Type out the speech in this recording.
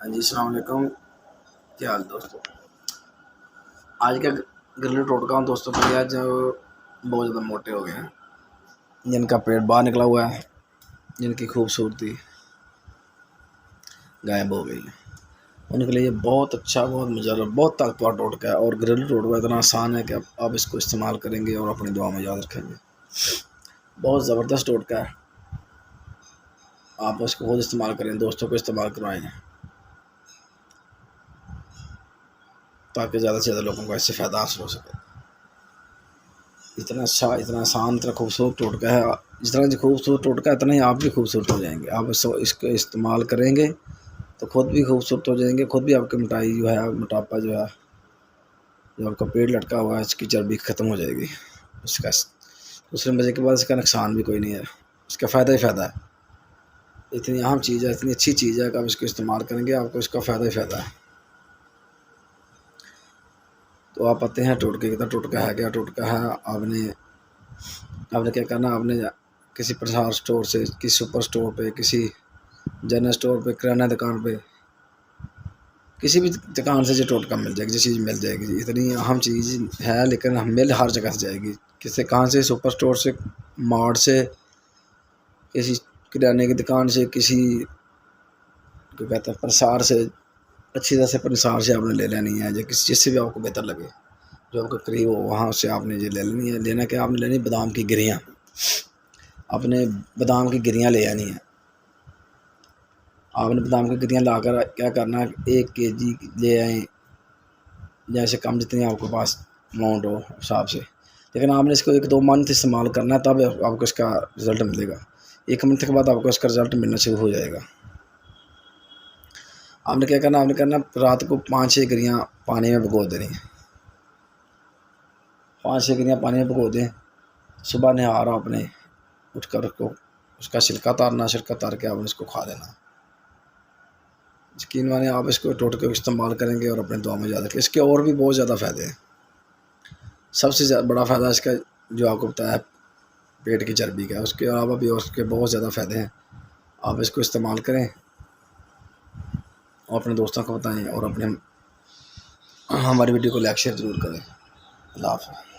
हाँ जी, अस्सलाम वालेकुम। क्या हाल दोस्तों। आज का घरेलू टोटका हूँ दोस्तों के लिए। आज बहुत ज़्यादा मोटे हो गए हैं, जिनका पेट बाहर निकला हुआ है, जिनकी खूबसूरती गायब हो गई है, उनके लिए बहुत अच्छा, बहुत मज़ेदार, बहुत ताकतवर टोटका है। और घरेलू टोटका इतना आसान है कि आप इसको इस्तेमाल करेंगे और अपनी दुआ में याद रखेंगे। बहुत ज़बरदस्त टोटका है, आप इसको खुद इस्तेमाल करें, दोस्तों को इस्तेमाल करवाएँ, ताकि ज़्यादा से ज़्यादा लोगों को इससे फ़ायदा हासिल हो सके। इतना अच्छा, इतना आसान, इतना खूबसूरत टोटका है। जितना खूबसूरत टोटका है, इतना ही आप भी खूबसूरत हो जाएंगे। आप इसको इस्तेमाल करेंगे तो खुद भी खूबसूरत हो जाएंगे, खुद भी आपकी मोटाई जो है, मोटापा जो है, जो आपका पेट लटका हुआ है, इसकी चर्बी ख़त्म हो जाएगी। इसका दूसरे मज़े के बाद इसका नुकसान भी कोई नहीं है, इसका फ़ायदा ही फ़ायदा है। इतनी अहम चीज़ है, इतनी अच्छी चीज़ है कि आप इसको इस्तेमाल करेंगे, आपको इसका फ़ायदा ही फ़ायदा है। तो आप आते हैं टोटके की तरह। टोटका है क्या? टोटका है, आपने क्या करना, आपने किसी प्रसार स्टोर से, किसी सुपर स्टोर पे, किसी जनरल स्टोर पे, किराना दुकान पे, किसी भी दुकान से जो टोटका मिल जाएगी, जो चीज़ मिल जाएगी। इतनी अहम चीज़ है, लेकिन हम मिल हर जगह से जाएगी। किसी कहाँ से? सुपर स्टोर से, मार्ट से, किसी किराने की दुकान से, किसी क्या कहते हैं प्रसार से। अच्छी तरह से प्रसार से आपने ले लेनी है, जो किसी जिससे भी आपको बेहतर लगे, जो आपका करीब हो, वहाँ से आपने ये ले लेनी है। लेना क्या आपने लेनी? बादाम की गिरियाँ। आपने बादाम की गिरियाँ ले आनी है। आपने बादाम की गिरियाँ लाकर क्या करना है, 1 kg ले आए, जैसे कम जितनी आपके पास अमाउंट हो हिसाब से। लेकिन आपने इसको 1-2 मंथ इस्तेमाल करना है, तब आपको इसका रिज़ल्ट मिलेगा। 1 मंथ के बाद आपको इसका रिज़ल्ट मिलना शुरू हो जाएगा। आपने क्या करना, आपने करना रात को 5-6 गिरियाँ पानी में भिगो देनी है। 5-6 गिरियाँ पानी में भिगो दें। सुबह नहार आपने उठकर उसका छिलका उतारना, छिलका उतार के आपने इसको खा लेना। यकीन माने आप इसको टोटके इस्तेमाल करेंगे और अपने दुआ में याद रखें। इसके और भी बहुत ज़्यादा फ़ायदे हैं। सबसे बड़ा फ़ायदा इसका जो आपको बताया पेट की चर्बी का है, उसके अलावा भी उसके बहुत ज़्यादा फ़ायदे हैं। आप इसको इस्तेमाल करें और अपने दोस्तों को बताएं, और अपने हमारी वीडियो को लाइक शेयर ज़रूर करें। अल्लाह हाफ़िज़।